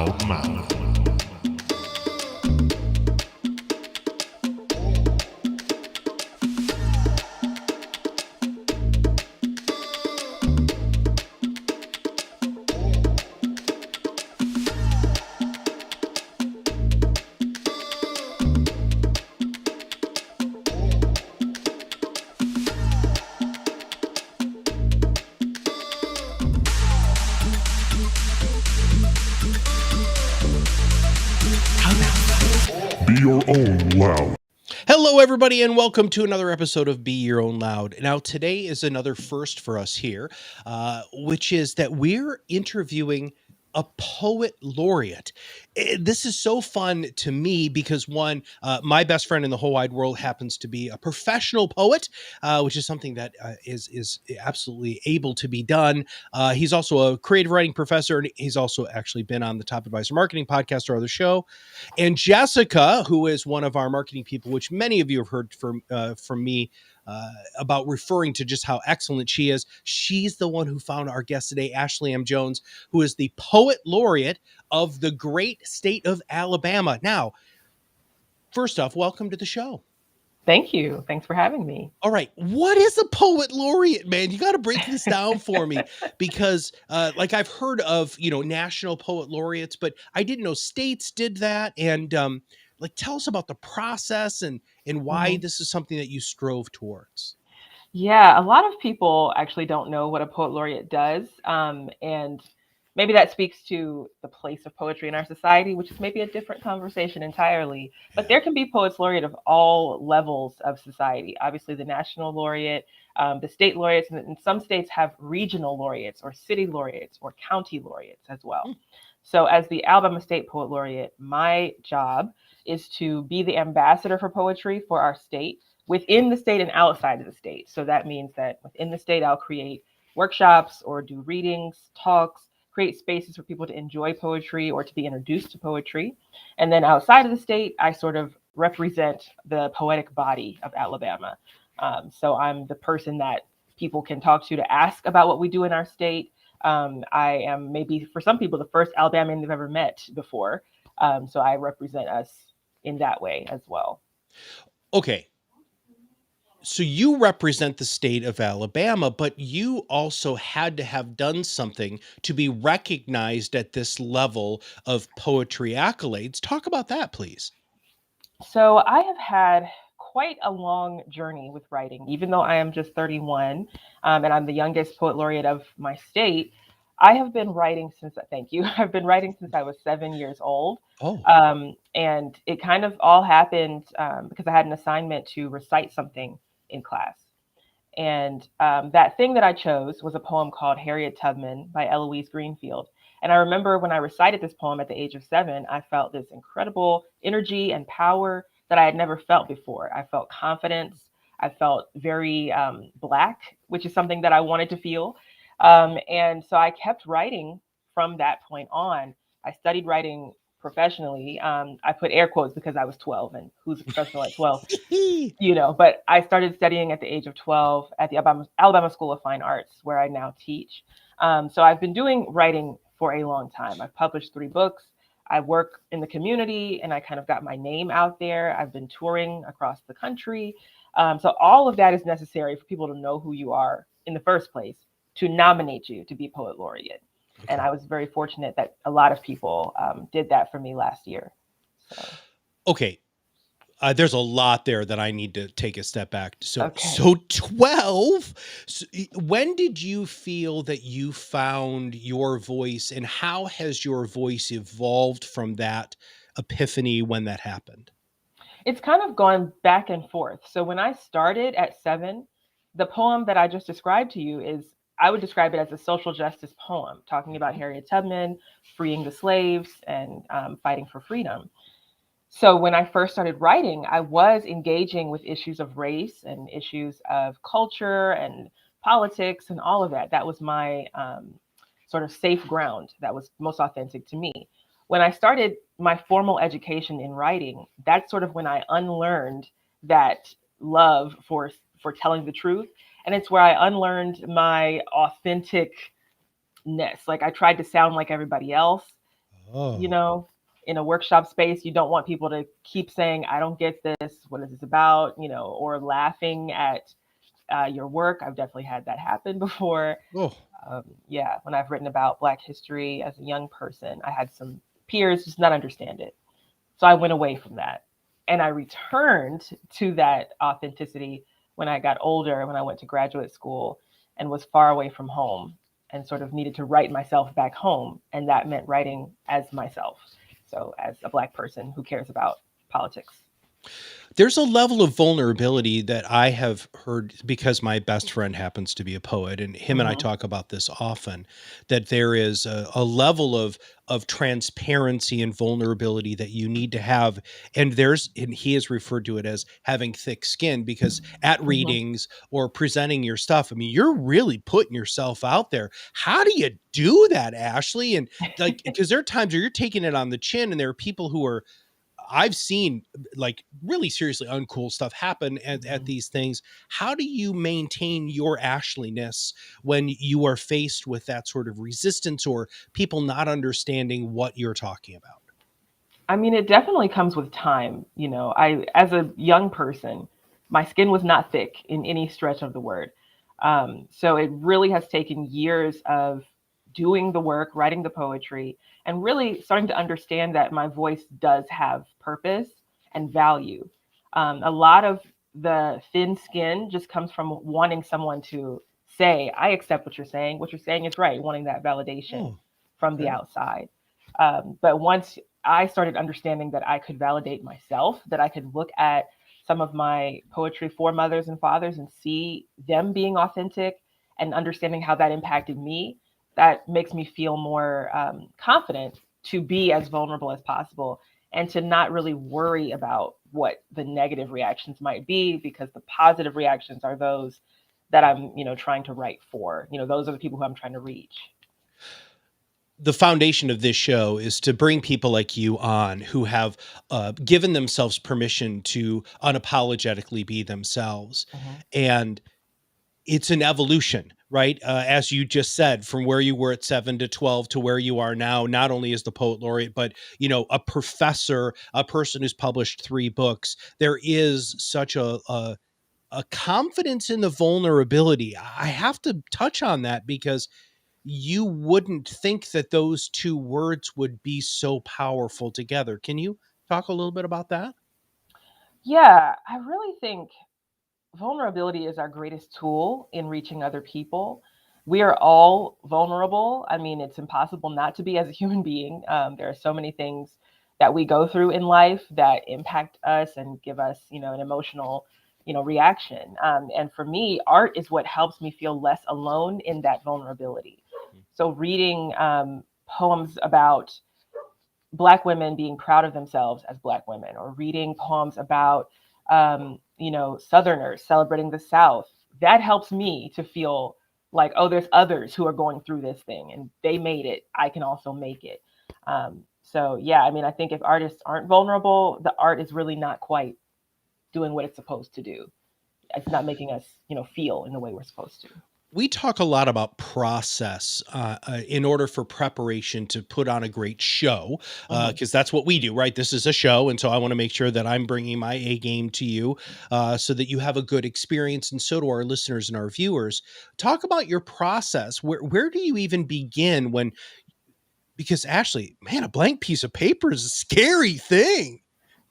loud mouth. Be your own loud. Hello, everybody, and welcome to another episode of Be Your Own Loud. Now, today is another first for us here, which is that we're interviewing a poet laureate. This is so fun to me because, one, my best friend in the whole wide world happens to be a professional poet, which is something that is absolutely able to be done. He's also a creative writing professor, and he's also actually been on the Top Advisor Marketing podcast or other show. And Jessica, who is one of our marketing people, which many of you have heard from me about referring to just how excellent she is. She's the one who found our guest today, Ashley M. Jones, who is the Poet Laureate of the great state of Alabama. Now, first off, welcome to the show. Thank you. Thanks for having me. All right. What is a poet laureate, man? You got to break this down for me because like I've heard of, national poet laureates, but I didn't know states did that. And tell us about the process and why this is something that you strove towards. Yeah, a lot of people actually don't know what a poet laureate does. And maybe that speaks to the place of poetry in our society, which is maybe a different conversation entirely. But there can be poets laureate of all levels of society. Obviously, the national laureate, the state laureates, and some states have regional laureates or city laureates or county laureates as well. So as the Alabama State Poet Laureate, my job is to be the ambassador for poetry for our state, within the state and outside of the state. So that means that within the state, I'll create workshops or do readings, talks, create spaces for people to enjoy poetry or to be introduced to poetry. And then outside of the state, I sort of represent the poetic body of Alabama. So I'm the person that people can talk to ask about what we do in our state. I am maybe for some people the first Alabamian they've ever met before. So I represent us in that way as well. Okay. So you represent the state of Alabama, but you also had to have done something to be recognized at this level of poetry accolades. Talk about that, please. So I have had quite a long journey with writing, even though I am just 31 and I'm the youngest poet laureate of my state. I have been writing since, thank you, I've been writing since I was 7 years old. And it kind of all happened because I had an assignment to recite something in class. And that thing that I chose was a poem called Harriet Tubman by Eloise Greenfield. And I remember when I recited this poem at the age of 7, I felt this incredible energy and power that I had never felt before. I felt confidence. I felt very Black, which is something that I wanted to feel. And so I kept writing from that point on. I studied writing professionally. I put air quotes because I was 12, and who's a professional at 12? But I started studying at the age of 12 at the Alabama School of Fine Arts, where I now teach. So I've been doing writing for a long time. I've published 3 books. I work in the community and I kind of got my name out there. I've been touring across the country. So all of that is necessary for people to know who you are in the first place, to nominate you to be Poet Laureate. Okay. And I was very fortunate that a lot of people did that for me last year. So. Okay. There's a lot there that I need to take a step back. So 12, when did you feel that you found your voice, and how has your voice evolved from that epiphany when that happened? It's kind of gone back and forth. So when I started at 7, the poem that I just described to you I would describe it as a social justice poem, talking about Harriet Tubman, freeing the slaves and fighting for freedom. So when I first started writing, I was engaging with issues of race and issues of culture and politics and all of that. That was my sort of safe ground. That was most authentic to me. When I started my formal education in writing, that's sort of when I unlearned that love for telling the truth. And it's where I unlearned my authenticness. Like I tried to sound like everybody else. you Oh. know, in a workshop space, you don't want people to keep saying, I don't get this. What is this about? Or laughing at your work. I've definitely had that happen before. Oh. Yeah, when I've written about Black history as a young person, I had some peers just not understand it. So I went away from that. And I returned to that authenticity when I got older, when I went to graduate school and was far away from home and sort of needed to write myself back home. And that meant writing as myself. So, as a Black person who cares about politics. There's a level of vulnerability that I have heard because my best friend happens to be a poet, and him and I Hmm. talk about this often, that there is a level of transparency and vulnerability that you need to have. And he has referred to it as having thick skin because at Hmm. readings or presenting your stuff, I mean, you're really putting yourself out there. How do you do that, Ashley? And like, because there are times where you're taking it on the chin, and there are people who are I've seen like really seriously uncool stuff happen at Hmm. these things. How do you maintain your Ashliness when you are faced with that sort of resistance or people not understanding what you're talking about? I mean, it definitely comes with time. As a young person, my skin was not thick in any stretch of the word. So it really has taken years of doing the work, writing the poetry, and really starting to understand that my voice does have purpose and value. A lot of the thin skin just comes from wanting someone to say, I accept what you're saying. What you're saying is right, wanting that validation Oh, from the okay. outside. But once I started understanding that I could validate myself, that I could look at some of my poetry for mothers and fathers and see them being authentic and understanding how that impacted me, that makes me feel more confident to be as vulnerable as possible and to not really worry about what the negative reactions might be, because the positive reactions are those that I'm, trying to write for. Those are the people who I'm trying to reach. The foundation of this show is to bring people like you on who have given themselves permission to unapologetically be themselves. Mhm. And it's an evolution, right? As you just said, from where you were at 7 to 12 to where you are now, not only as the poet laureate, but a professor, a person who's published 3 books. There is such a confidence in the vulnerability. I have to touch on that because you wouldn't think that those 2 words would be so powerful together. Can you talk a little bit about that? Yeah, I really think vulnerability is our greatest tool in reaching other people. We are all vulnerable. I mean, it's impossible not to be as a human being. There are so many things that we go through in life that impact us and give us, an emotional, reaction. And for me, art is what helps me feel less alone in that vulnerability. So reading poems about Black women being proud of themselves as Black women, or reading poems about, Southerners celebrating the South. That helps me to feel like, oh, there's others who are going through this thing and they made it. I can also make it. So, yeah, I mean, I think if artists aren't vulnerable, the art is really not quite doing what it's supposed to do. It's not making us, feel in the way we're supposed to. We talk a lot about process in order for preparation to put on a great show, Hmm. because that's what we do, right? This is a show, and so I want to make sure that I'm bringing my A game to you, so that you have a good experience, and so do our listeners and our viewers. Talk about your process. Where do you even begin when? Because Ashley, man, a blank piece of paper is a scary thing.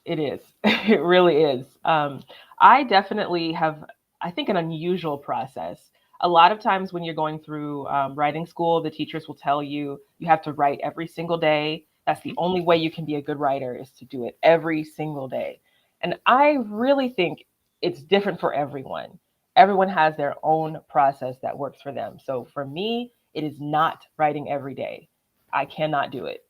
It is. It really is. I definitely have, I think, an unusual process. A lot of times when you're going through writing school, the teachers will tell you you have to write every single day. That's the only way you can be a good writer, is to do it every single day. And I really think it's different for everyone. Everyone has their own process that works for them. So for me, it is not writing every day. I cannot do it.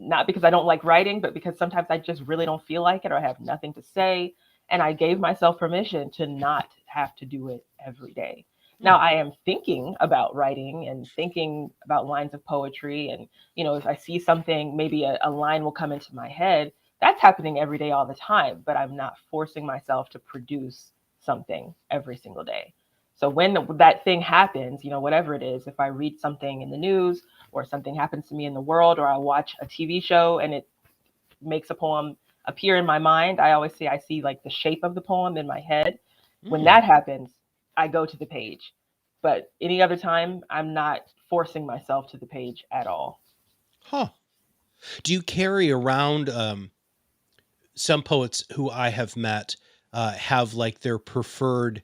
Not because I don't like writing, but because sometimes I just really don't feel like it or I have nothing to say. And I gave myself permission to not have to do it every day. Hmm. Now I am thinking about writing and thinking about lines of poetry. And, if I see something, maybe a line will come into my head. That's happening every day, all the time, but I'm not forcing myself to produce something every single day. So when that thing happens, whatever it is, if I read something in the news or something happens to me in the world, or I watch a TV show and it makes a poem appear in my mind, I always say I see like the shape of the poem in my head. When that happens, I go to the page. But any other time, I'm not forcing myself to the page at all. Huh. Do you carry around some poets who I have met have like their preferred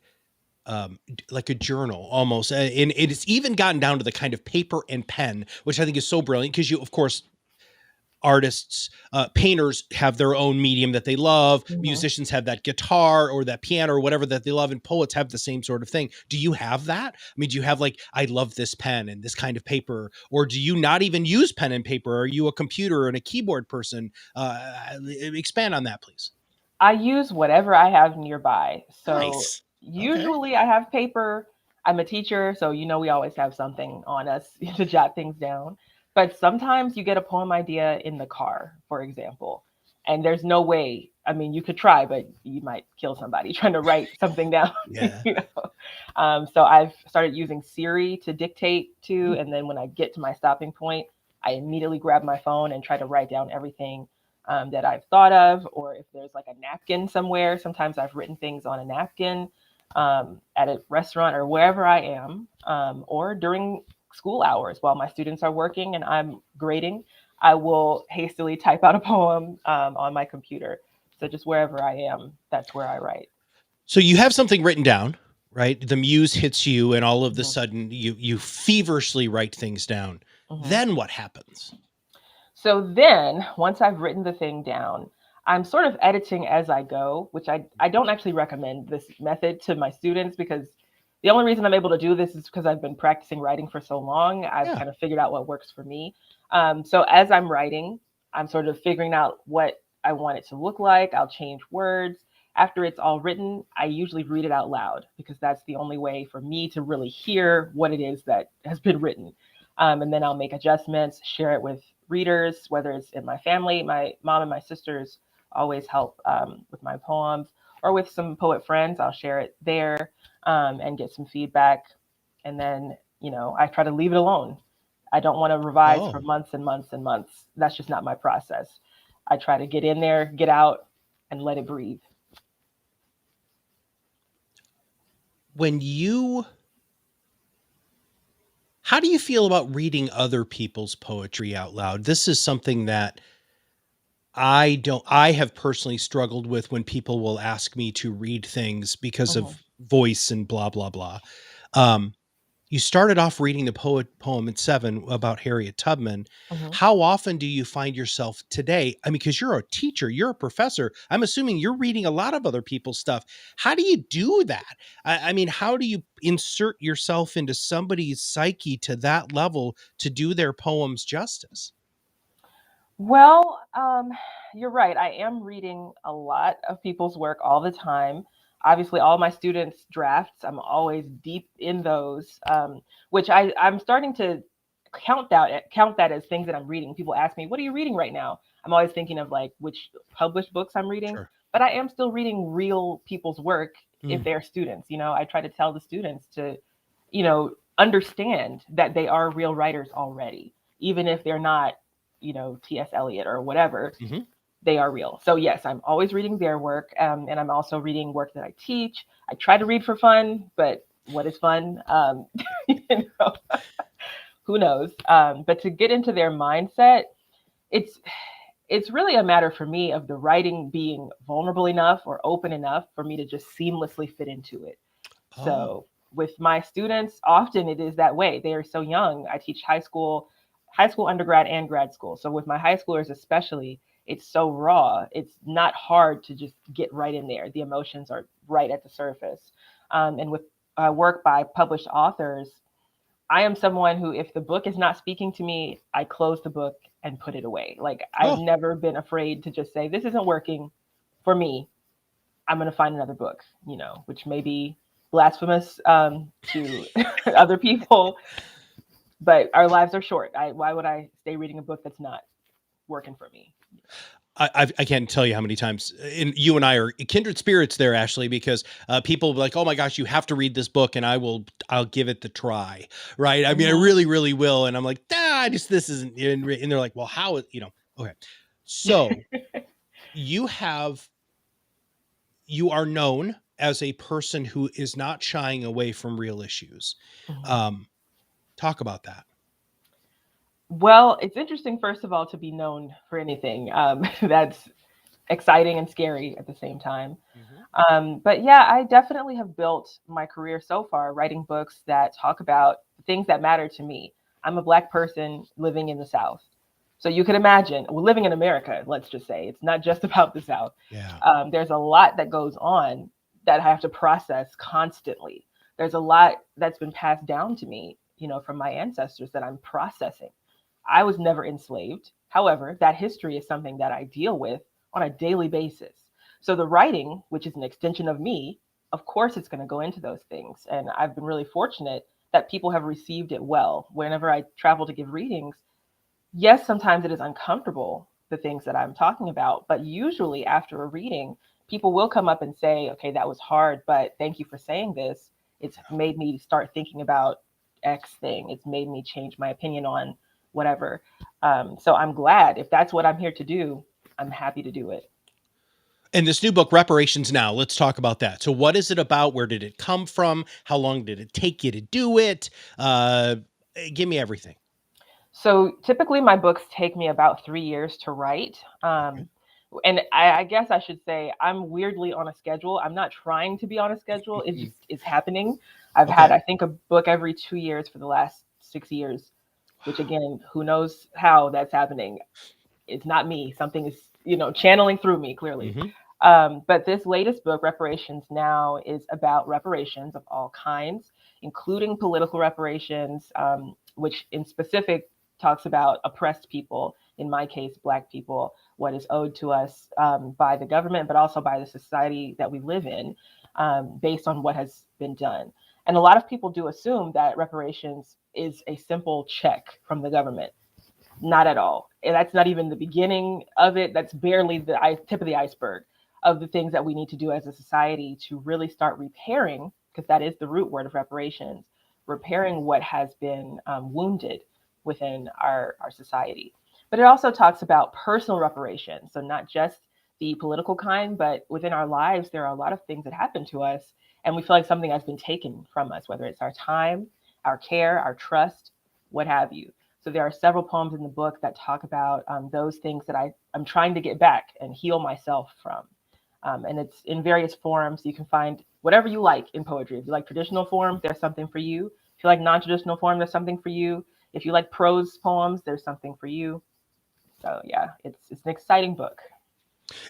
like a journal almost, and it's even gotten down to the kind of paper and pen, which I think is so brilliant because you, of course, artists, painters have their own medium that they love. Mhm. Musicians have that guitar or that piano or whatever that they love, and poets have the same sort of thing. Do you have that? I mean, do you have like, I love this pen and this kind of paper, or do you not even use pen and paper? Are you a computer and a keyboard person? Expand on that, please. I use whatever I have nearby. So Nice. Okay. usually I have paper. I'm a teacher, so we always have something on us to jot things down. But sometimes you get a poem idea in the car, for example, and there's no way. I mean, you could try, but you might kill somebody trying to write something down. Yeah. So I've started using Siri to dictate to, and then when I get to my stopping point, I immediately grab my phone and try to write down everything that I've thought of, or if there's like a napkin somewhere. Sometimes I've written things on a napkin at a restaurant or wherever I am, or during school hours while my students are working and I'm grading. I will hastily type out a poem on my computer. So just wherever I am, that's where I write. So you have something written down, right? The muse hits you, and all of the Mhm. sudden you feverishly write things down. Mhm. Then what happens? So then, once I've written the thing down, I'm sort of editing as I go, which I don't actually recommend this method to my students, because the only reason I'm able to do this is because I've been practicing writing for so long. I've Yeah. kind of figured out what works for me. So as I'm writing, I'm sort of figuring out what I want it to look like. I'll change words. After it's all written, I usually read it out loud because that's the only way for me to really hear what it is that has been written. And then I'll make adjustments, share it with readers, whether it's in my family. My mom and my sisters always help with my poems, or with some poet friends. I'll share it there and get some feedback. And then, I try to leave it alone. I don't want to revise for Oh. months and months and months. That's just not my process. I try to get in there, get out, and let it breathe. When you How do you feel about reading other people's poetry out loud? This is something that I have personally struggled with when people will ask me to read things because Mhm, of voice and blah blah blah. Um, you started off reading the poem at 7 about Harriet Tubman. mhm. How often do you find yourself today? I mean, because you're a teacher, you're a professor. I'm assuming you're reading a lot of other people's stuff. How do you do that? I mean, how do you insert yourself into somebody's psyche to that level to do their poems justice? Well, you're right. I am reading a lot of people's work all the time. Obviously, all my students' drafts, I'm always deep in those, which I'm starting to count that as things that I'm reading. People ask me, "What are you reading right now?" I'm always thinking of like which published books I'm reading, Sure. but I am still reading real people's work if Mm. they're students. I try to tell the students to, understand that they are real writers already, even if they're not, T.S. Eliot or whatever. Mhm. They are real. So yes, I'm always reading their work, and I'm also reading work that I teach. I try to read for fun, but what is fun? You know, who knows? But to get into their mindset, it's it's really a matter for me of the writing being vulnerable enough or open enough for me to just seamlessly fit into it. Oh. So with my students, often it is that way. They are so young. I teach high school, undergrad, and grad school. So with my high schoolers especially, it's so raw. It's not hard to just get right in there. The emotions are right at the surface. And with work by published authors, I am someone who, if the book is not speaking to me, I close the book and put it away. Like, I've Oh. never been afraid to just say, this isn't working for me. I'm going to find another book, which may be blasphemous to other people, but our lives are short. Why would I stay reading a book that's not working for me? I can't tell you how many times, and you and I are kindred spirits there, Ashley, because people will be like, "Oh my gosh, you have to read this book," and I'll give it the try, right? I mean, I Mhm. really, really will, and I'm like, "Ah, this isn't," and they're like, "Well, how?" Okay, so you have you are known as a person who is not shying away from real issues. Mhm. Um, Talk about that. Well, it's interesting, first of all, to be known for anything. That's exciting and scary at the same time. Mhm. But yeah, I definitely have built my career so far writing books that talk about things that matter to me. I'm a Black person living in the South. So you can imagine, well, living in America, let's just say, it's not just about the South. Yeah. There's a lot that goes on that I have to process constantly. There's a lot that's been passed down to me, from my ancestors that I'm processing. I was never enslaved. However, that history is something that I deal with on a daily basis. So the writing, which is an extension of me, of course it's going to go into those things. And I've been really fortunate that people have received it well. Whenever I travel to give readings, yes, sometimes it is uncomfortable, the things that I'm talking about, but usually after a reading, people will come up and say, okay, that was hard, but thank you for saying this. It's made me start thinking about X thing. It's made me change my opinion on whatever. So I'm glad if that's what I'm here to do, I'm happy to do it. And this new book, Reparations Now, let's talk about that. So, what is it about? Where did it come from? How long did it take you to do it? Uh, Give me everything. So typically, my books take me about 3 years to write. Okay. And I guess I should say I'm weirdly on a schedule. I'm not trying to be on a schedule. It just is happening. I've had, Okay. I think, a book every 2 years for the last 6 years, which again, who knows how that's happening. It's not me. Something is, channeling through me clearly. Hmm. But this latest book, Reparations Now, is about reparations of all kinds, including political reparations, which in specific talks about oppressed people, in my case, Black people, what is owed to us by the government, but also by the society that we live in, based on what has been done. And a lot of people do assume that reparations is a simple check from the government. Not at all. And that's not even the beginning of it. That's barely the tip of the iceberg of the things that we need to do as a society to really start repairing, because that is the root word of reparations, repairing what has been wounded within our society. But it also talks about personal reparations. So, not just the political kind, but within our lives, there are a lot of things that happen to us. And we feel like something has been taken from us, whether it's our time, our care, our trust, what have you. So there are several poems in the book that talk about those things that I'm trying to get back and heal myself from. And it's in various forms. You can find whatever you like in poetry. If you like traditional forms, there's something for you. If you like non-traditional form, there's something for you. If you like prose poems, there's something for you. So yeah, it's an exciting book.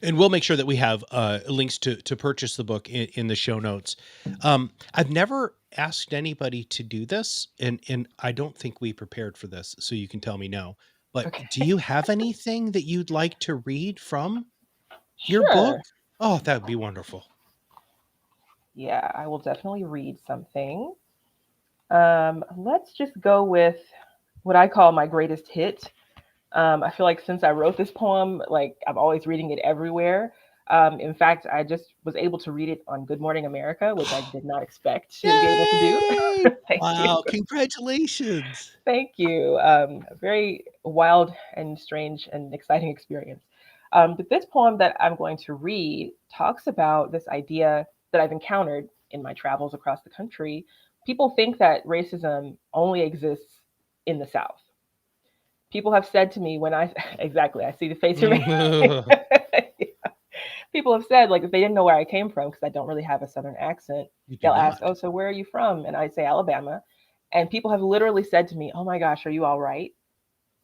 And we'll make sure that we have links to purchase the book in the show notes. I've never asked anybody to do this, and I don't think we prepared for this, so you can tell me no. But do Okay. you have anything that you'd like to read from your book? Sure. Oh, that would be wonderful. Yeah, I will definitely read something. Let's just go with what I call my greatest hit. I feel like since I wrote this poem, like I'm always reading it everywhere. In fact, I just was able to read it on Good Morning America, which I did not expect to be able to do. Yay! Thank you. Wow, congratulations. Thank you. A very wild and strange and exciting experience. But this poem that I'm going to read talks about this idea that I've encountered in my travels across the country. People think that racism only exists in the South. People have said to me when I exactly, I see the face you're making. People have said, like, if they didn't know where I came from, because I don't really have a Southern accent, You do they'll ask, not. "Oh, so where are you from?" And I say Alabama, and people have literally said to me, "Oh my gosh, are you all right?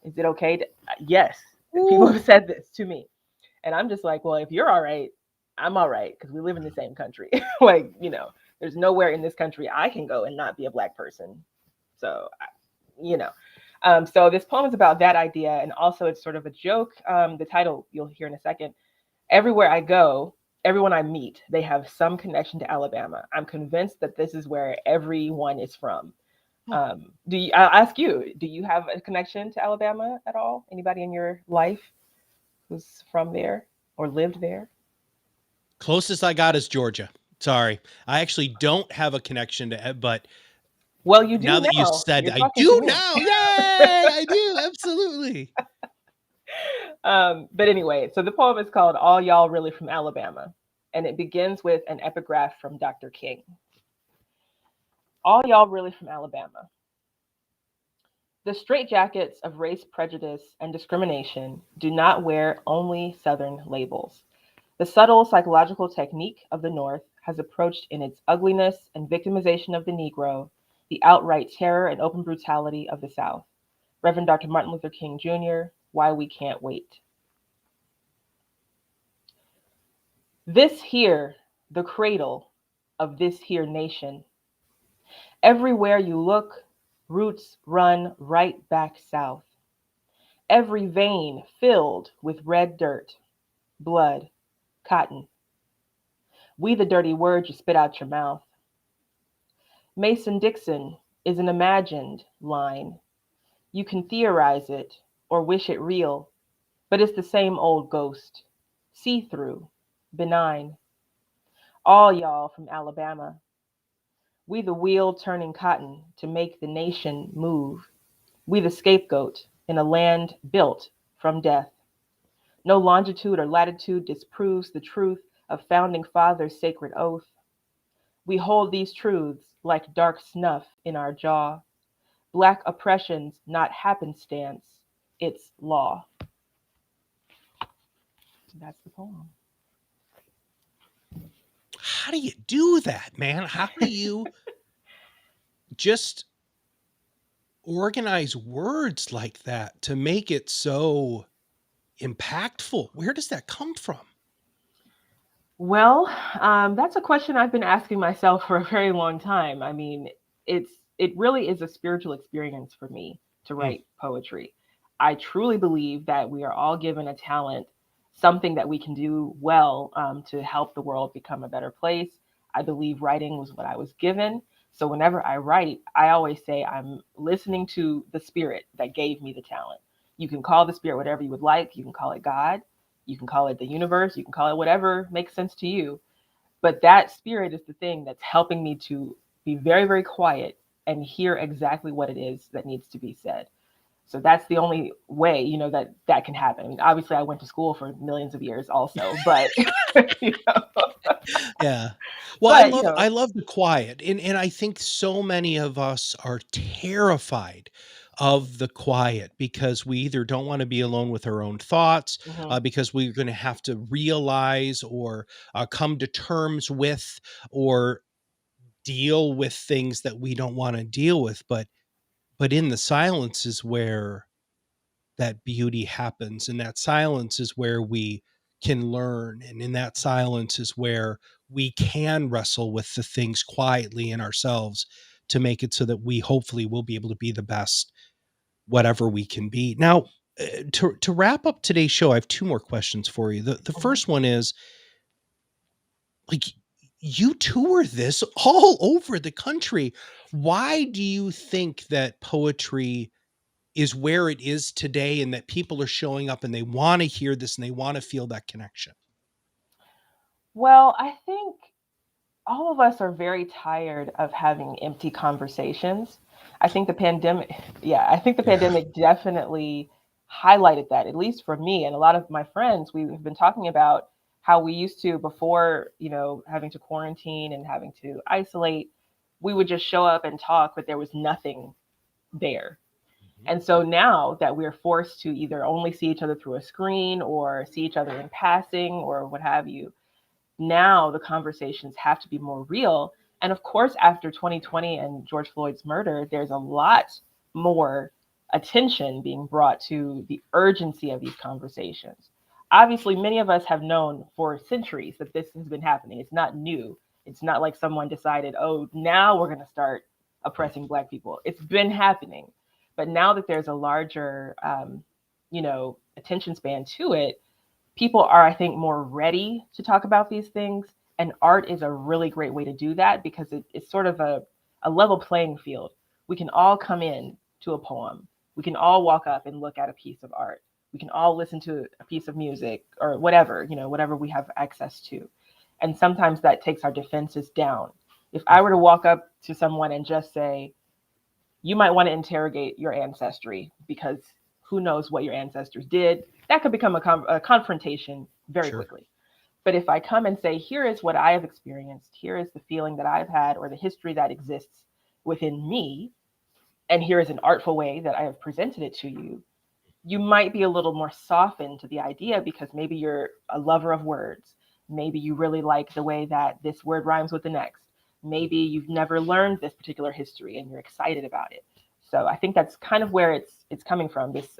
Is it okay?" Yes, people Ooh. have said this to me, and I'm just like, well, if you're all right, I'm all right, because we live in the same country. Like, there's nowhere in this country I can go and not be a Black person. So, you know. So this poem is about that idea, and also it's sort of a joke. The title you'll hear in a second. Everywhere I go, everyone I meet, they have some connection to Alabama. I'm convinced that this is where everyone is from. I'll ask you, do you have a connection to Alabama at all? Anybody in your life who's from there or lived there? Closest I got is Georgia. Sorry. I actually don't have a connection to it, but Well, you do now that you now. said You're that, I talking to do me. now. Yay! I do. Absolutely. But anyway, so the poem is called All Y'all Really from Alabama, and it begins with an epigraph from Dr. King. All y'all really from Alabama. The straitjackets of race prejudice and discrimination do not wear only Southern labels. The subtle psychological technique of the North has approached in its ugliness and victimization of the Negro the outright terror and open brutality of the South. Reverend Dr. Martin Luther King Jr., Why We Can't Wait. This here, the cradle of this here nation. Everywhere you look, roots run right back south. Every vein filled with red dirt, blood, cotton. We the dirty word you spit out your mouth. Mason-Dixon is an imagined line. You can theorize it or wish it real, but it's the same old ghost, see-through, benign. All y'all from Alabama. We the wheel turning cotton to make the nation move. We the scapegoat in a land built from death. No longitude or latitude disproves the truth of founding fathers' sacred oath. We hold these truths like dark snuff in our jaw. Black oppression's not happenstance, it's law. That's the poem. How do you do that, man? How do you just organize words like that to make it so impactful? Where does that come from? Well, that's a question I've been asking myself for a very long time. I mean, it really is a spiritual experience for me to Mm. write poetry. I truly believe that we are all given a talent, something that we can do well to help the world become a better place. I believe writing was what I was given. So whenever I write, I always say I'm listening to the spirit that gave me the talent. You can call the spirit whatever you would like. You can call it God. You can call it the universe. You can call it whatever makes sense to you. But that spirit is the thing that's helping me to be very, very quiet and hear exactly what it is that needs to be said. So that's the only way, that can happen. I mean, obviously, I went to school for millions of years, also, but you know, Yeah. Well, but I love the quiet. And I think so many of us are terrified of the quiet because we either don't want to be alone with our own thoughts, mhm. because we're going to have to realize or come to terms with or deal with things that we don't want to deal with. But in the silence is where that beauty happens, and that silence is where we can learn, and in that silence is where we can wrestle with the things quietly in ourselves to make it so that we hopefully will be able to be the best whatever we can be. Now, to wrap up today's show, I have two more questions for you. The Mhm. first one is, like, you tour this all over the country. Why do you think that poetry is where it is today, and that people are showing up and they want to hear this and they want to feel that connection? Well, I think all of us are very tired of having empty conversations. I think the pandemic, yeah, I think the Yeah. pandemic definitely highlighted that, at least for me and a lot of my friends. We've been talking about how we used to, before, having to quarantine and having to isolate, we would just show up and talk, but there was nothing there. Mhm. And so now that we're forced to either only see each other through a screen or see each other in passing or what have you, now the conversations have to be more real. And of course, after 2020 and George Floyd's murder, there's a lot more attention being brought to the urgency of these conversations. Obviously, many of us have known for centuries that this has been happening. It's not new. It's not like someone decided, oh, now we're going to start oppressing Black people. It's been happening. But now that there's a larger, attention span to it, people are, I think, more ready to talk about these things. And art is a really great way to do that because it's sort of a level playing field. We can all come in to a poem. We can all walk up and look at a piece of art. We can all listen to a piece of music or whatever, whatever we have access to. And sometimes that takes our defenses down. If I were to walk up to someone and just say, you might want to interrogate your ancestry because who knows what your ancestors did, that could become a confrontation very Sure. quickly. But if I come and say, here is what I have experienced, here is the feeling that I've had or the history that exists within me, and here is an artful way that I have presented it to you, you might be a little more softened to the idea because maybe you're a lover of words. Maybe you really like the way that this word rhymes with the next. Maybe you've never learned this particular history and you're excited about it. So I think that's kind of where it's coming from, this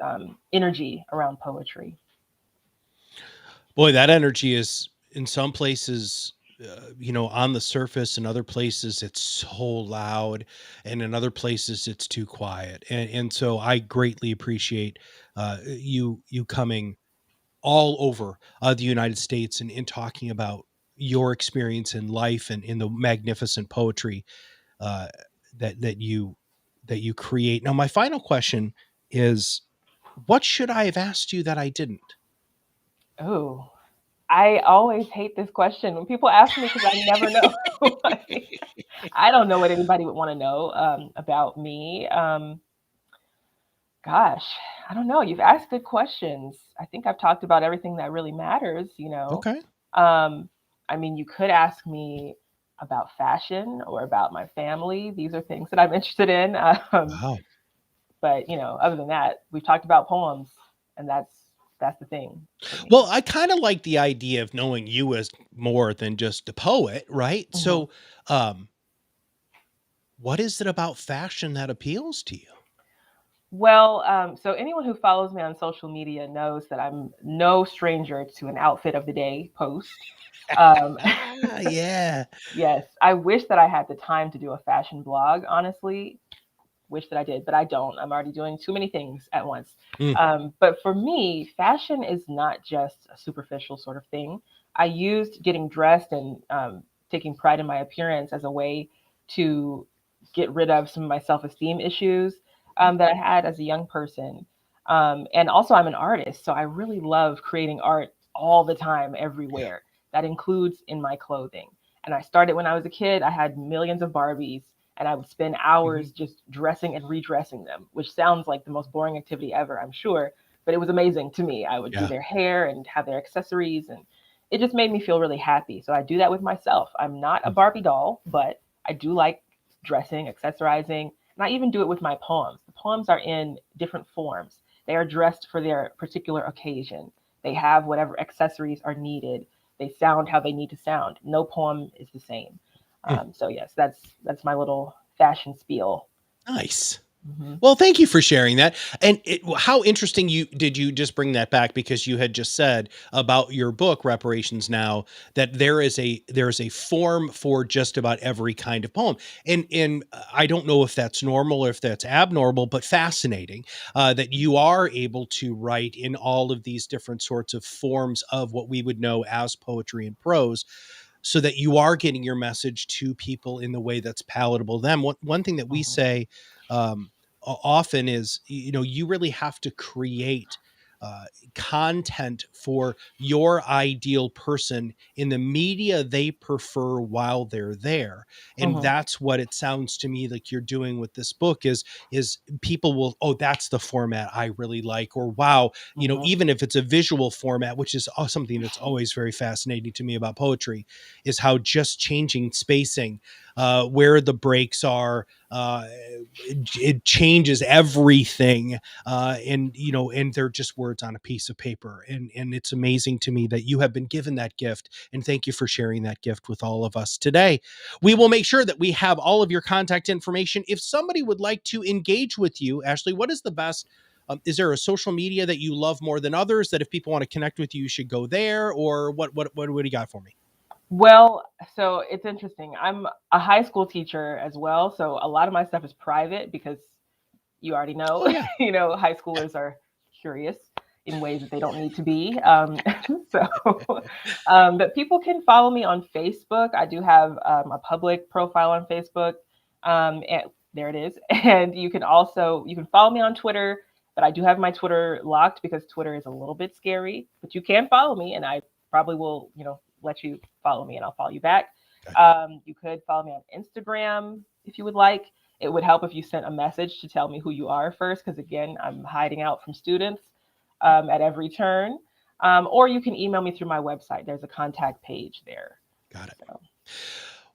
energy around poetry. Boy, that energy is in some places, on the surface, and other places it's so loud, and in other places it's too quiet. And so I greatly appreciate you coming all over the United States and talking about your experience in life and in the magnificent poetry uh, that you create. Now, my final question is, what should I have asked you that I didn't? Oh, I always hate this question when people ask me because I never know. I don't know what anybody would want to know about me. Gosh, I don't know. You've asked good questions. I think I've talked about everything that really matters. Okay. Um, I mean, you could ask me about fashion or about my family. These are things that I'm interested in. Wow. But other than that, we've talked about poems, and that's the thing for me. Well, I kind of like the idea of knowing you as more than just a poet, right? Mhm. So, what is it about fashion that appeals to you? Well, so anyone who follows me on social media knows that I'm no stranger to an outfit of the day post. Um, Yeah. yes, I wish that I had the time to do a fashion blog, honestly. Wish that I did, but I don't. I'm already doing too many things at once. Mm, But for me, fashion is not just a superficial sort of thing. I used getting dressed and taking pride in my appearance as a way to get rid of some of my self esteem issues that I had as a young person. And also, I'm an artist, so I really love creating art all the time, everywhere. That includes in my clothing. And I started when I was a kid. I had millions of Barbies and I would spend mhm, hours just dressing and redressing them, which sounds like the most boring activity ever, I'm sure, but it was amazing to me. I would do yeah. their hair and have their accessories, and it just made me feel really happy. So I do that with myself. I'm not a Mm, Barbie doll, but I do like dressing, accessorizing, and I even do it with my poems. The poems are in different forms. They are dressed for their particular occasion. They have whatever accessories are needed. They sound how they need to sound. No poem is the same. mm. So yes, that's my little fashion spiel. Nice. Hmm. Well, thank you for sharing that. And how interesting you just bring that back, because you had just said about your book Reparations Now that there is a form for just about every kind of poem. And I don't know if that's normal or if that's abnormal, but fascinating that you are able to write in all of these different sorts of forms of what we would know as poetry and prose, so that you are getting your message to people in the way that's palatable to them. One thing that we Hmm. say often is, you really have to create uh, content for your ideal person in the media they prefer while they're there. And Hmm. that's what it sounds to me like you're doing with this book is people will, oh, that's the format I really like, or wow, Hmm. even if it's a visual format, which is something that's always very fascinating to me about poetry, is how just changing spacing, where the breaks are, it changes everything. And they're just words on a piece of paper. And it's amazing to me that you have been given that gift. And thank you for sharing that gift with all of us today. We will make sure that we have all of your contact information. If somebody would like to engage with you, Ashley, what is the best? Is there a social media that you love more than others, that if people want to connect with you, you should go there? Or what do you got for me? Well, so it's interesting. I'm a high school teacher as well, so a lot of my stuff is private because you already know, Oh, yeah. high schoolers are curious in ways that they don't need to be. So, but people can follow me on Facebook. I do have a public profile on Facebook, and there it is. And you can follow me on Twitter But I do have my Twitter locked because Twitter is a little bit scary. But you can follow me, and I probably will, let you follow me, and I'll follow you back. You could follow me on Instagram if you would like. It would help if you sent a message to tell me who you are first, because again, I'm hiding out from students at every turn. Or you can email me through my website. There's a contact page there. Got it. So.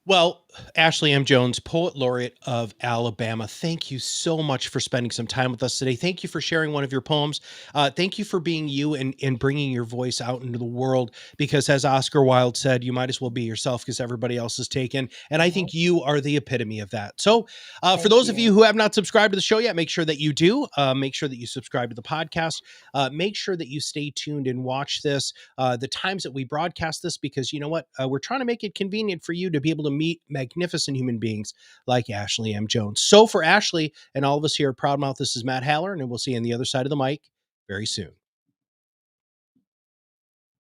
Well, Ashley M. Jones, Poet Laureate of Alabama, thank you so much for spending some time with us today. Thank you for sharing one of your poems. Thank you for being you and bringing your voice out into the world, because as Oscar Wilde said, you might as well be yourself because everybody else is taken. And I think you are the epitome of that. So for those of you who have not subscribed to the show yet, make sure that you do. Make sure that you subscribe to the podcast. Make sure that you stay tuned and watch this the times that we broadcast this, because you know what? We're trying to make it convenient for you to be able to meet magnificent human beings like Ashley M. Jones. So for Ashley and all of us here at Proudmouth, this is Matt Haller, and we'll see you on the other side of the mic very soon.